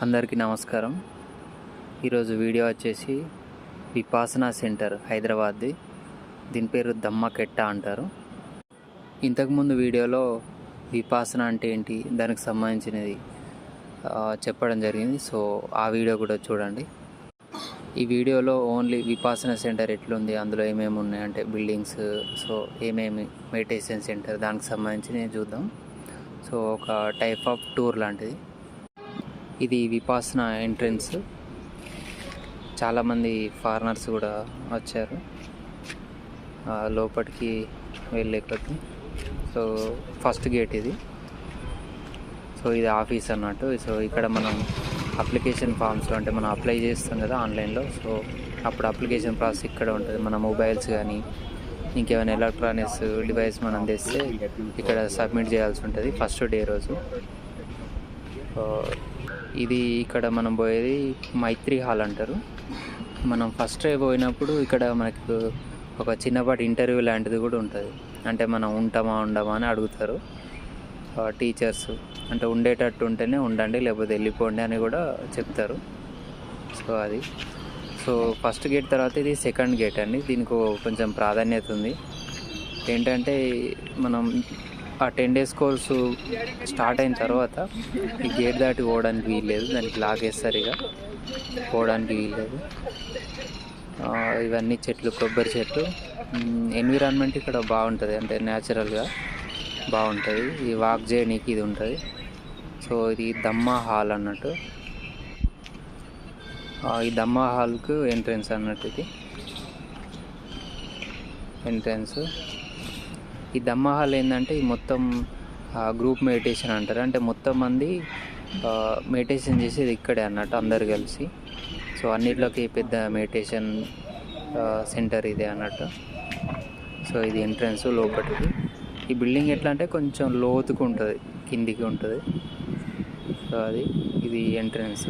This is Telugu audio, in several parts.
అందరికీ నమస్కారం. ఈరోజు వీడియో వచ్చేసి విపాసనా సెంటర్ హైదరాబాద్ది. దీని పేరు దమ్మకెట్ట అంటారు. ఇంతకుముందు వీడియోలో విపాసన అంటే ఏంటి, దానికి సంబంధించినది చెప్పడం జరిగింది. సో ఆ వీడియో కూడా చూడండి. ఈ వీడియోలో ఓన్లీ విపాసన సెంటర్ ఎట్లుంది, అందులో ఏమేమి ఉన్నాయంటే బిల్డింగ్స్, సో ఏమేమి మెడిటేషన్ సెంటర్ దానికి సంబంధించి చూద్దాం. సో ఒక టైప్ ఆఫ్ టూర్ లాంటిది. ఇది విపాసన ఎంట్రన్స్. చాలామంది ఫారినర్స్ కూడా వచ్చారు లోపలికి వెళ్ళే కొద్ది. సో ఫస్ట్ గేట్ ఇది. సో ఇది ఆఫీస్ అన్నట్టు. సో ఇక్కడ మనం అప్లికేషన్ ఫామ్స్ అంటే మనం అప్లై చేస్తాం కదా ఆన్లైన్లో. సో అప్పుడు అప్లికేషన్ ప్రాసెస్ ఇక్కడ ఉంటుంది. మన మొబైల్స్ కానీ ఇంకేమైనా ఎలక్ట్రానిక్స్ డివైస్ మనం తెస్తే ఇక్కడ సబ్మిట్ చేయాల్సి ఉంటుంది ఫస్ట్ డే రోజు. ఇది ఇక్కడ మనం పోయేది మైత్రి హాల్ అంటారు. మనం ఫస్ట్ డే పోయినప్పుడు ఇక్కడ మనకు ఒక చిన్నపాటి ఇంటర్వ్యూ లాంటిది కూడా ఉంటుంది. అంటే మనం ఉండమా అని అడుగుతారు టీచర్స్. అంటే ఉండేటట్టు ఉంటేనే ఉండండి, లేకపోతే వెళ్ళిపోండి అని కూడా చెప్తారు. సో అది. సో ఫస్ట్ గేట్ తర్వాత ఇది సెకండ్ గేట్ అండి. దీనికి కొంచెం ప్రాధాన్యత ఉంది. ఏంటంటే మనం ఆ 10 days కోర్సు స్టార్ట్ అయిన తర్వాత ఈ గేట్ దాటి పోవడానికి వీల్లేదు. దానికి లాగేస్తారు, ఇక పోవడానికి వీల్లేదు. ఇవన్నీ చెట్లు, కొబ్బరి చెట్లు. ఎన్విరాన్మెంట్ ఇక్కడ బాగుంటుంది, అంటే న్యాచురల్గా బాగుంటుంది. ఈ వాక్ చేయడానికి ఇది ఉంటుంది. సో ఇది దమ్మా హాల్ అన్నట్టు. ఈ దమ్మా హాల్కు ఎంట్రన్స్ అన్నట్టు. ఇది ఎంట్రన్స్. ఈ దమ్మా హాల్ ఏంటంటే ఈ మొత్తం గ్రూప్ మెడిటేషన్ అంటారు. అంటే మొత్తం మంది మెడిటేషన్ చేసేది ఇక్కడే అన్నట్టు, అందరు కలిసి. సో అన్నిట్లోకి పెద్ద మెడిటేషన్ సెంటర్ ఇదే అన్నట్టు. సో ఇది ఎంట్రన్స్ లోపలికి. ఈ బిల్డింగ్ ఎట్లా అంటే కొంచెం లోతుకు ఉంటుంది, కిందికి ఉంటుంది. సో అది. ఇది ఎంట్రన్స్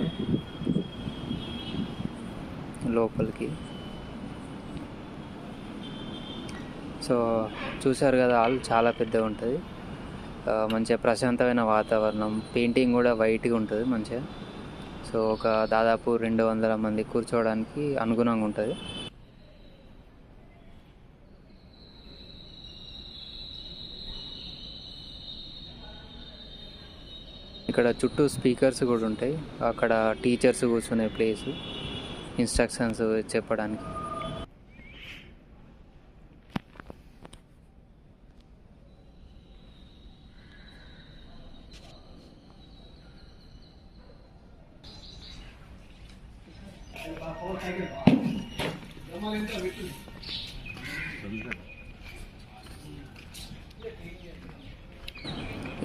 లోపలికి. సో చూసారు కదా, హాల్ చాలా పెద్దగా ఉంటుంది. మంచిగా ప్రశాంతమైన వాతావరణం. పెయింటింగ్ కూడా వైట్గా ఉంటుంది మంచిగా. సో ఒక దాదాపు 200 మంది కూర్చోవడానికి అనుగుణంగా ఉంటుంది. ఇక్కడ చుట్టూ స్పీకర్స్ కూడా ఉంటాయి. అక్కడ టీచర్స్ కూర్చునే ప్లేసు, ఇన్స్ట్రక్షన్స్ చెప్పడానికి.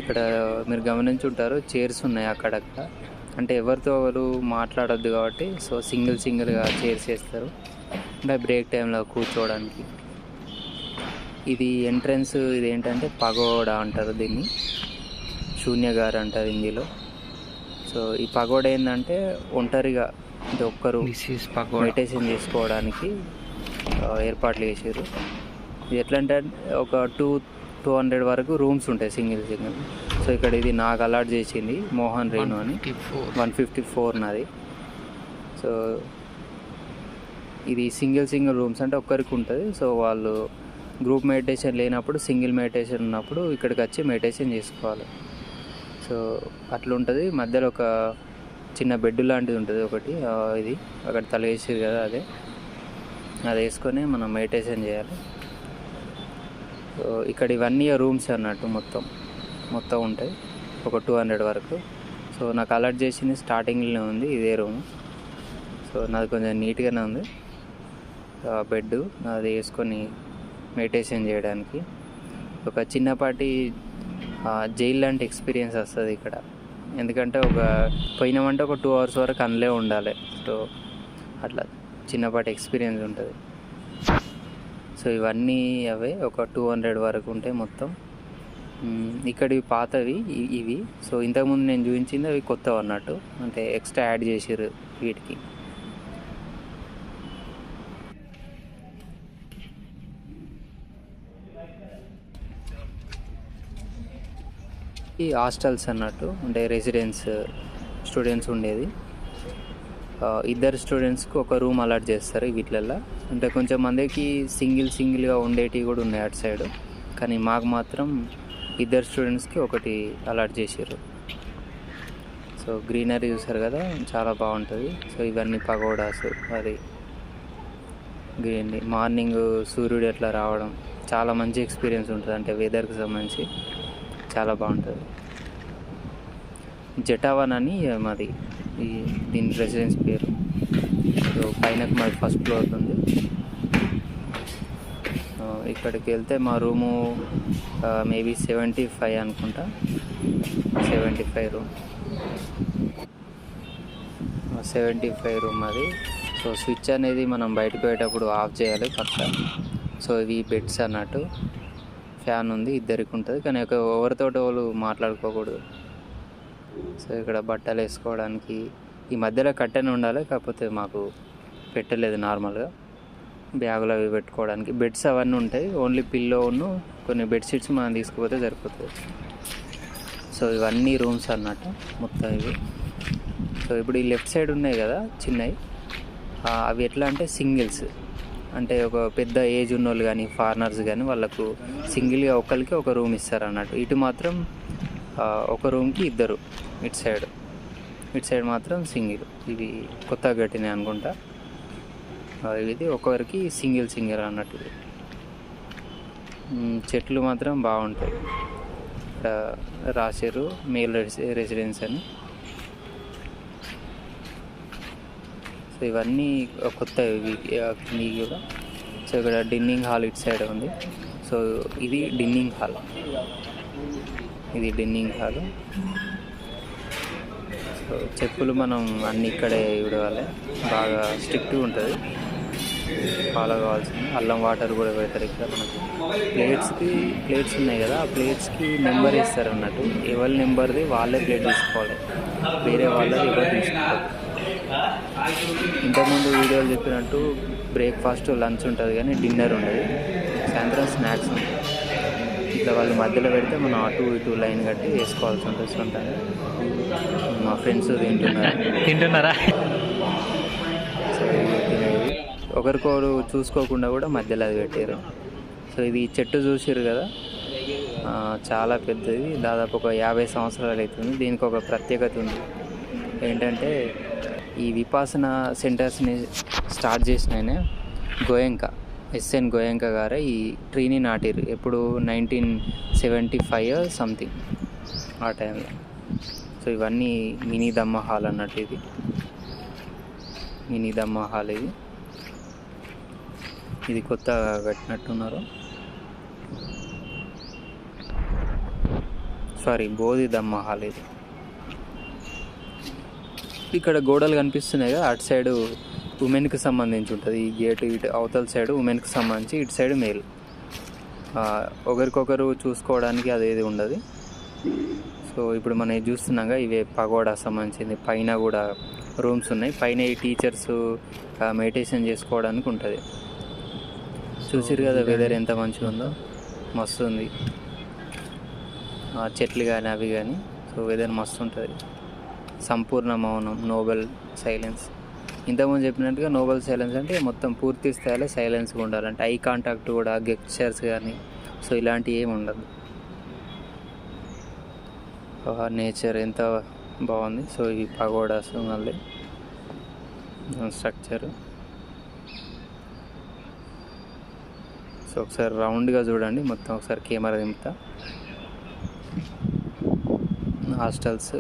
ఇక్కడ మీరు గమనించుంటారు, చైర్స్ ఉన్నాయి అక్కడక్కడ. అంటే ఎవరితో ఎవరు మాట్లాడొద్దు కాబట్టి సో సింగిల్గా చైర్స్ వేస్తారు, అంటే బ్రేక్ టైంలో కూర్చోవడానికి. ఇది ఎంట్రన్స్. ఇది ఏంటంటే పగోడా అంటారు దీన్ని, శూన్యగారు అంటారు హిందీలో. సో ఈ పగోడా ఏంటంటే ఒంటరిగా, అంటే ఒక్కరు మెడిటేషన్ చేసుకోవడానికి ఏర్పాట్లు చేసారు. ఇది ఎట్లా అంటే ఒక 200 వరకు రూమ్స్ ఉంటాయి సింగిల్. సో ఇక్కడ ఇది నాకు అలాట్ చేసింది మోహన్ రేణు అని, 154 నాది. సో ఇది సింగిల్ రూమ్స్, అంటే ఒక్కరికి ఉంటుంది. సో వాళ్ళు గ్రూప్ మెడిటేషన్ లేనప్పుడు, సింగిల్ మెడిటేషన్ ఉన్నప్పుడు ఇక్కడికి వచ్చి మెడిటేషన్ చేసుకోవాలి. సో అట్లా ఉంటుంది. మధ్యలో ఒక చిన్న బెడ్ లాంటిది ఉంటుంది ఒకటి. ఇది అక్కడ తల వేసేది కదా, అది వేసుకొని మనం మెడిటేషన్ చేయాలి. సో ఇక్కడ ఇవన్నీ రూమ్స్ అన్నట్టు మొత్తం ఉంటాయి, ఒక 200 వరకు. సో నాకు అలర్ట్ చేసింది స్టార్టింగ్లోనే ఉంది ఇదే రూమ్. సో నాది కొంచెం నీట్గానే ఉంది. బెడ్ అది వేసుకొని మెడిటేషన్ చేయడానికి ఒక చిన్నపాటి జైలు లాంటి ఎక్స్పీరియన్స్ వస్తుంది ఇక్కడ. ఎందుకంటే పోయినామంటే ఒక 2 hours వరకు అందులో ఉండాలి. సో అట్లా చిన్నపాటి ఎక్స్పీరియన్స్ ఉంటుంది. సో ఇవన్నీ అవే ఒక 200 వరకు ఉంటాయి మొత్తం. ఇక్కడివి పాతవి ఇవి. సో ఇంతకుముందు నేను చూపించింది అవి కొత్తవి అన్నట్టు, అంటే ఎక్స్ట్రా యాడ్ చేసారు వీటికి. ఈ హాస్టల్స్ అన్నట్టు, అంటే రెసిడెన్స్ స్టూడెంట్స్ ఉండేది. ఇద్దరు స్టూడెంట్స్కి ఒక రూమ్ అలాట్ చేస్తారు వీటిలల్లో. అంటే కొంచెం మందికి సింగిల్గా ఉండేటివి కూడా ఉన్నాయి అటు సైడ్, కానీ మాకు మాత్రం ఇద్దరు స్టూడెంట్స్కి ఒకటి అలాట్ చేసారు. సో గ్రీనరీ చూసారు కదా, చాలా బాగుంటుంది. సో ఇవన్నీ పగోడాస్, అది గ్రీనరీ, మార్నింగ్ సూర్యుడు ఎట్లా రావడం, చాలా మంచి ఎక్స్పీరియన్స్ ఉంటుంది. అంటే వెదర్కి సంబంధించి చాలా బాగుంటుంది. జటావన్ అని మాది దీని రెసిడెన్స్ పేరు. సో పైన మాది ఫస్ట్ ఫ్లోర్ ఉంది. ఇక్కడికి వెళ్తే మా రూము మేబీ 75 అనుకుంటా, 75 రూమ్, 75 రూమ్ అది. సో స్విచ్ అనేది మనం బయటకు పోయేటప్పుడు ఆఫ్ చేయాలి పక్క. సో ఇవి బెడ్స్ అన్నట్టు. ఫ్యాన్ ఉంది, ఇద్దరికి ఉంటుంది, కానీ ఎవరితో వాళ్ళు మాట్లాడుకోకూడదు. సో ఇక్కడ బట్టలు వేసుకోవడానికి ఈ మధ్యలో కట్టెన ఉండాలి, కాకపోతే మాకు పెట్టలేదు. నార్మల్గా బ్యాగులు అవి పెట్టుకోవడానికి బెడ్స్ అవన్నీ ఉంటాయి. ఓన్లీ పిల్లోను కొన్ని బెడ్షీట్స్ మనం తీసుకుపోతే సరిపోతుంది. సో ఇవన్నీ రూమ్స్ అన్నట్టు మొత్తం ఇవి. సో ఇప్పుడు ఈ లెఫ్ట్ సైడ్ ఉన్నాయి కదా చిన్నవి, అవి ఎట్లా అంటే సింగిల్స్. అంటే ఒక పెద్ద ఏజ్ ఉన్నోళ్ళు కానీ ఫారినర్స్ కానీ వాళ్ళకు సింగిల్గా ఒకరికి ఒక రూమ్ ఇస్తారు అన్నట్టు. ఇటు మాత్రం ఒక రూమ్కి ఇద్దరు, ఇటు సైడ్ మాత్రం సింగిల్. ఇవి కొత్తగా కట్టినాయి అనుకుంటా. ఇది ఒకరికి సింగిల్ అన్నట్టు. చెట్లు మాత్రం బాగుంటాయి. ఇక్కడ రాశారు మేల్ రెసిడెన్స్ అని. సో ఇవన్నీ కొత్త ఇవి కూడా. సో ఇక్కడ డిన్నింగ్ హాల్ ఇటు సైడ్ ఉంది. సో ఇది డిన్నింగ్ హాల్. సో చెప్పులు మనం అన్నీ ఇక్కడే ఇవ్వాలి, బాగా స్ట్రిక్ట్గా ఉంటుంది, ఫాలో కావాల్సింది. అల్లం వాటర్ కూడా పెడతారు ఇక్కడ మనకు. ప్లేట్స్ ఉన్నాయి కదా, ఆ ప్లేట్స్కి నెంబర్ ఇస్తారు అన్నట్టు. ఎవరి నెంబర్ది వాళ్ళే ప్లేట్ తీసుకోవాలి, వేరే వాళ్ళది ఎవరు తీసుకోవాలి. ఇంతకుముందు వీడియోలు చెప్పినట్టు బ్రేక్ఫాస్ట్ లంచ్ ఉంటుంది, కానీ డిన్నర్ ఉండదు. సాయంత్రం స్నాక్స్ ఉంటుంది. ఇట్లా వాళ్ళు మధ్యలో పెడితే మనం అటు ఇటు లైన్ కట్టి వేసుకోవాల్సి ఉంటుంది. సొంతంగా మా ఫ్రెండ్స్ తింటున్నారా. సో తినేది ఒకరికొకరు చూసుకోకుండా కూడా మధ్యలో అది పెట్టారు. సో ఇది చెట్టు చూసారు కదా, చాలా పెద్దది, దాదాపు ఒక 50 సంవత్సరాలు అవుతుంది. దీనికి ఒక ప్రత్యేకత ఉంది. ఏంటంటే ఈ విపాసన సెంటర్స్ని స్టార్ట్ చేసిన గోయంకా, ఎస్ఎన్ గోయంకా గారే ఈ ట్రీని నాటిరు. ఎప్పుడు 1975 సంథింగ్ ఆ టైంలో. సో ఇవన్నీ మినీ దమ్మ హాల్ అన్నట్టు. ఇది మినీ దమ్మ హాల్. ఇది కొత్తగా కట్టినట్టున్నారు. బోధి దమ్మ హాల్ ఇది. ఇక్కడ గోడలు కనిపిస్తున్నాయి కదా, అటు సైడ్ ఉమెన్కి సంబంధించి ఉంటుంది ఈ గేటు. ఇటు అవతల సైడ్ ఉమెన్కి సంబంధించి, ఇటు సైడ్ మేల్. ఒకరికొకరు చూసుకోవడానికి అదేది ఉండదు. సో ఇప్పుడు మనం చూస్తున్నాగా ఇవే పగోడా సంబంధించింది. పైన కూడా రూమ్స్ ఉన్నాయి. పైన ఈ టీచర్స్ మెడిటేషన్ చేసుకోవడానికి ఉంటుంది. చూసిరు కదా వెదర్ ఎంత మంచిగా ఉందో, మస్తు ఉంది. చెట్లు కానీ అవి కానీ. సో వెదర్ మస్తు ఉంటుంది. సంపూర్ణ మౌనం, నోబెల్ సైలెన్స్. ఇంతకుముందు చెప్పినట్టుగా నోబెల్ సైలెన్స్ అంటే మొత్తం పూర్తి స్థాయిలో సైలెన్స్గా ఉండాలంటే ఐ కాంటాక్ట్ కూడా, గెస్చర్స్ కానీ, సో ఇలాంటివి ఏమి ఉండదు. నేచర్ ఎంత బాగుంది. సో ఇవి పగోడాస్ మళ్ళీ స్ట్రక్చర్. సో ఒకసారి రౌండ్గా చూడండి మొత్తం, ఒకసారి కెమెరా దింపుతా. హాస్టల్స్